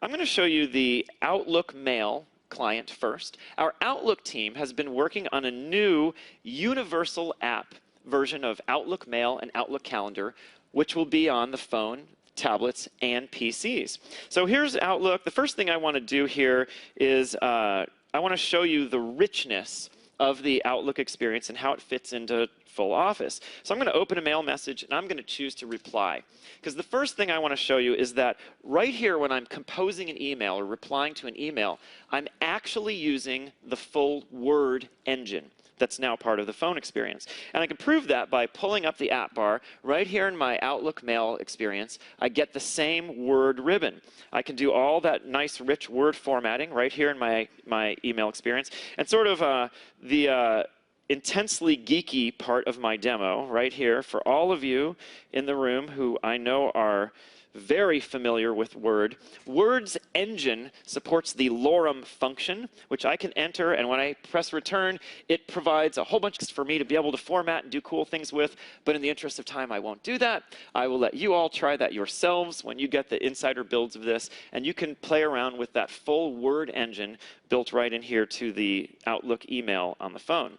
I'm going to show you the Outlook Mail client first. Our Outlook team has been working on a new universal app version of Outlook Mail and Outlook Calendar, which will be on the phone, tablets, and PCs. So here's Outlook. The first thing I want to do here is I want to show you the richness of the Outlook experience and how it fits into full Office. So I'm going to open a mail message and I'm going to choose to reply. Because the first thing I want to show you is that right here when I'm composing an email or replying to an email, I'm actually using the full Word engine that's now part of the phone experience. And I can prove that by pulling up the app bar. Right here in my Outlook Mail experience, I get the same Word ribbon. I can do all that nice, rich Word formatting right here in my email experience. And sort of the intensely geeky part of my demo right here for all of you in the room who I know are very familiar with Word. Word's engine supports the lorem function, which I can enter, and when I press return, it provides a whole bunch for me to be able to format and do cool things with, but in the interest of time, I won't do that. I will let you all try that yourselves when you get the insider builds of this, and you can play around with that full Word engine built right in here to the Outlook email on the phone.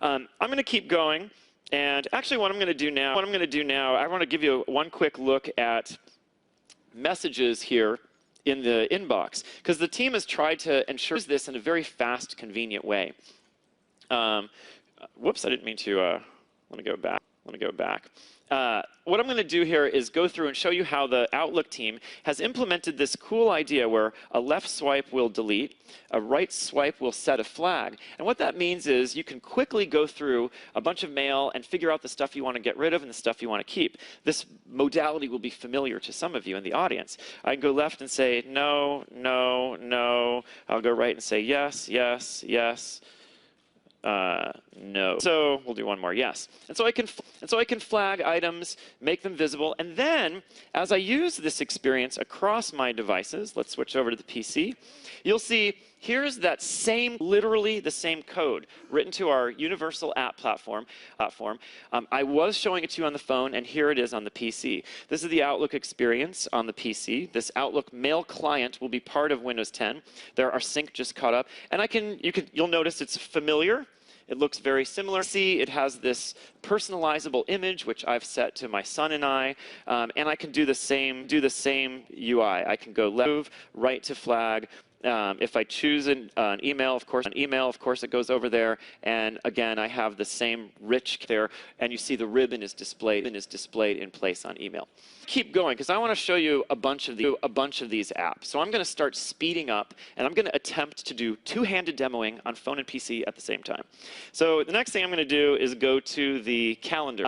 I'm going to keep going, and actually what I'm going to do now, I want to give you one quick look at messages here in the inbox, because the team has tried to ensure this in a very fast, convenient way. Whoops, I didn't mean to, let me go back. What I'm going to do here is go through and show you how the Outlook team has implemented this cool idea where a left swipe will delete, a right swipe will set a flag. And what that means is you can quickly go through a bunch of mail and figure out the stuff you want to get rid of and the stuff you want to keep. This modality will be familiar to some of you in the audience. I can go left and say no, no, no. I'll go right and say yes, yes, yes. No. So we'll do one more, yes. And so I can flag items, make them visible, and then as I use this experience across my devices, let's switch over to the PC, you'll see here's that same, literally the same code written to our universal app platform. I was showing it to you on the phone, and here it is on the PC. This is the Outlook experience on the PC. This Outlook Mail client will be part of Windows 10. There, our sync just caught up, and you'll notice it's familiar. It looks very similar. See, it has this personalizable image, which I've set to my son and I, and I can do the same UI. I can go left, move, right to flag. If I choose an email, of course, it goes over there. And again, I have the same rich there, and you see the ribbon is displayed in place on email. Keep going, because I want to show you a bunch of these apps. So I'm going to start speeding up, and I'm going to attempt to do two-handed demoing on phone and PC at the same time. So the next thing I'm going to do is go to the calendar.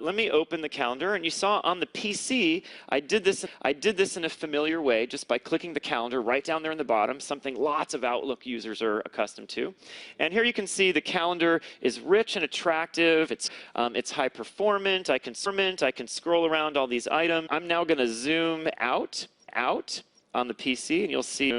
Let me open the calendar, and you saw on the PC, I did this in a familiar way, just by clicking the calendar right down there in the bottom, something lots of Outlook users are accustomed to. And here you can see the calendar is rich and attractive. It's high performant. I can scroll around all these items. I'm now going to zoom out on the PC, and you'll see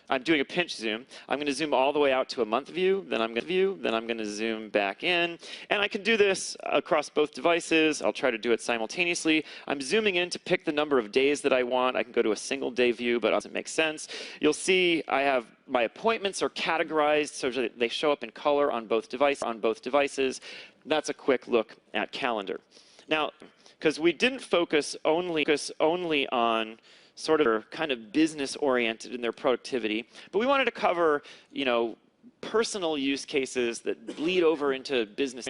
I'm doing a pinch zoom. I'm going to zoom all the way out to a month view, then I'm going to zoom back in, and I can do this across both devices. I'll try to do it simultaneously. I'm zooming in to pick the number of days that I want. I can go to a single day view, but it doesn't make sense. You'll see I have my appointments are categorized so that they show up in color on both devices. That's a quick look at calendar. Now, because we didn't focus only on sort of kind of business-oriented in their productivity, but we wanted to cover, personal use cases that bleed over into business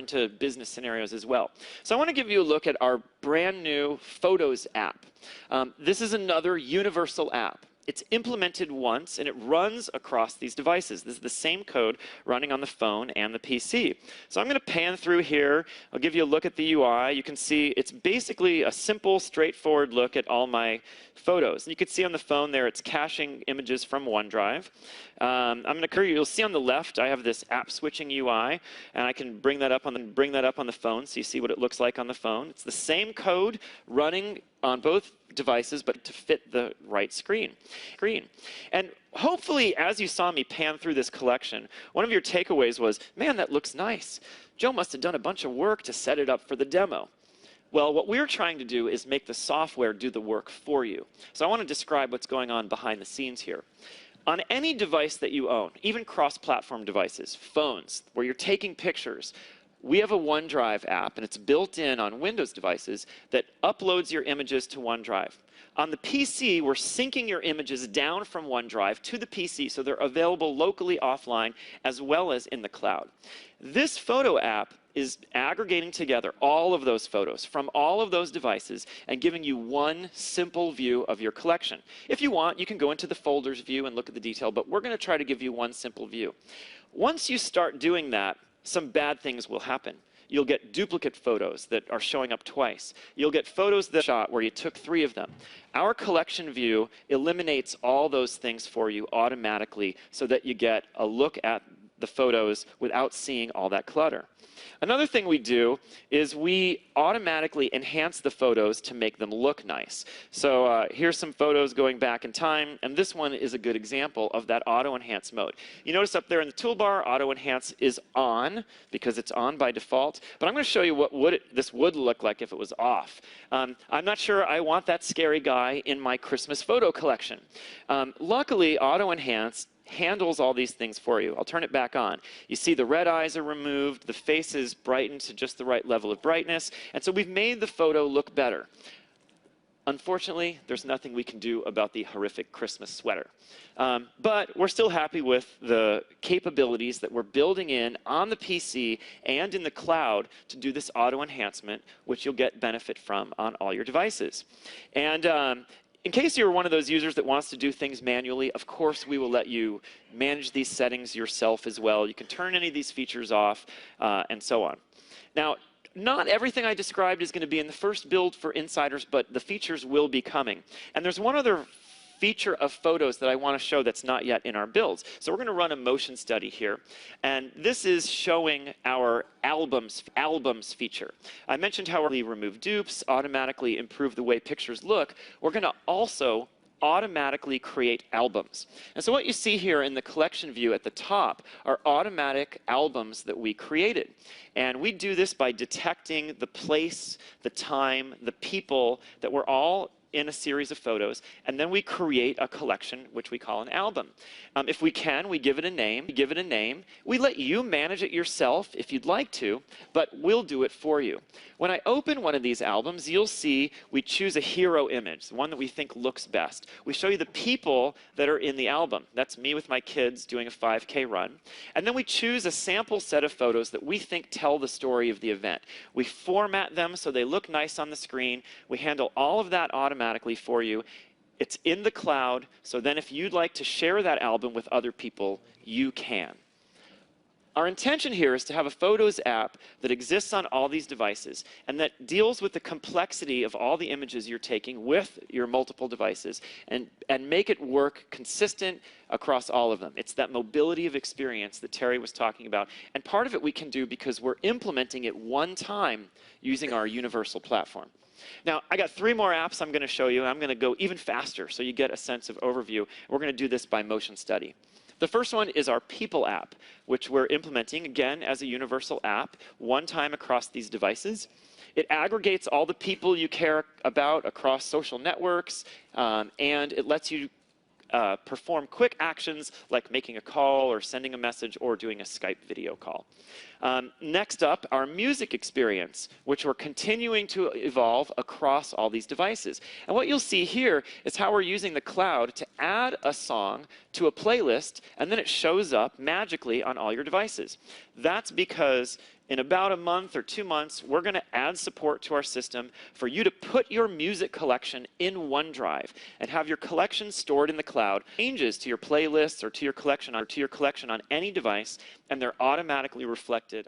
scenarios as well. So I want to give you a look at our brand new Photos app. This is another universal app. It's implemented once, and it runs across these devices. This is the same code running on the phone and the PC. So I'm going to pan through here. I'll give you a look at the UI. You can see it's basically a simple, straightforward look at all my photos. And you can see on the phone there, it's caching images from OneDrive. You'll see on the left, I have this app switching UI, and I can bring that up on the phone so you see what it looks like on the phone. It's the same code running on both devices, but to fit the right screen. And hopefully, as you saw me pan through this collection, one of your takeaways was, man, that looks nice. Joe must have done a bunch of work to set it up for the demo. Well, what we're trying to do is make the software do the work for you. So I want to describe what's going on behind the scenes here. On any device that you own, even cross-platform devices, phones, where you're taking pictures, we have a OneDrive app, and it's built in on Windows devices that uploads your images to OneDrive. On the PC, we're syncing your images down from OneDrive to the PC so they're available locally offline as well as in the cloud. This photo app is aggregating together all of those photos from all of those devices and giving you one simple view of your collection. If you want, you can go into the folders view and look at the detail, but we're going to try to give you one simple view. Once you start doing that, some bad things will happen. You'll get duplicate photos that are showing up twice. You'll get photos that shot where you took 3 of them. Our collection view eliminates all those things for you automatically so that you get a look at the photos without seeing all that clutter. Another thing we do is we automatically enhance the photos to make them look nice. So here's some photos going back in time, and this one is a good example of that auto enhance mode. You notice up there in the toolbar, auto enhance is on because it's on by default, but I'm going to show you what this would look like if it was off. I'm not sure I want that scary guy in my Christmas photo collection. Luckily, auto enhance handles all these things for you. I'll turn it back on. You see the red eyes are removed, the face is brightened to just the right level of brightness, and so we've made the photo look better. Unfortunately, there's nothing we can do about the horrific Christmas sweater. But we're still happy with the capabilities that we're building in on the PC and in the cloud to do this auto enhancement, which you'll get benefit from on all your devices. And in case you're one of those users that wants to do things manually, of course we will let you manage these settings yourself as well. You can turn any of these features off and so on. Now, not everything I described is going to be in the first build for insiders, but the features will be coming. And there's one other feature of photos that I want to show that's not yet in our builds. So we're going to run a motion study here. And this is showing our albums feature. I mentioned how we remove dupes, automatically improve the way pictures look. We're going to also automatically create albums. And so what you see here in the collection view at the top are automatic albums that we created. And we do this by detecting the place, the time, the people that were all in a series of photos, and then we create a collection which we call an album. If we can, we give it a name. We let you manage it yourself if you'd like to, but we'll do it for you. When I open one of these albums, you'll see we choose a hero image, the one that we think looks best. We show you the people that are in the album. That's me with my kids doing a 5K run. And then we choose a sample set of photos that we think tell the story of the event. We format them so they look nice on the screen. We handle all of that automatically for you. It's in the cloud, so then if you'd like to share that album with other people, you can. Our intention here is to have a Photos app that exists on all these devices and that deals with the complexity of all the images you're taking with your multiple devices and make it work consistent across all of them. It's that mobility of experience that Terry was talking about. And part of it we can do because we're implementing it one time using our universal platform. Now, I got 3 more apps I'm going to show you. I'm going to go even faster so you get a sense of overview. We're going to do this by motion study. The first one is our People app, which we're implementing, again, as a universal app, one time across these devices. It aggregates all the people you care about across social networks, and it lets you perform quick actions like making a call or sending a message or doing a Skype video call. Next up, our music experience, which we're continuing to evolve across all these devices. And what you'll see here is how we're using the cloud to add a song to a playlist, and then it shows up magically on all your devices. That's because in about a month or 2 months, we're going to add support to our system for you to put your music collection in OneDrive and have your collection stored in the cloud. Changes to your playlists or to your collection on any device, and they're automatically reflected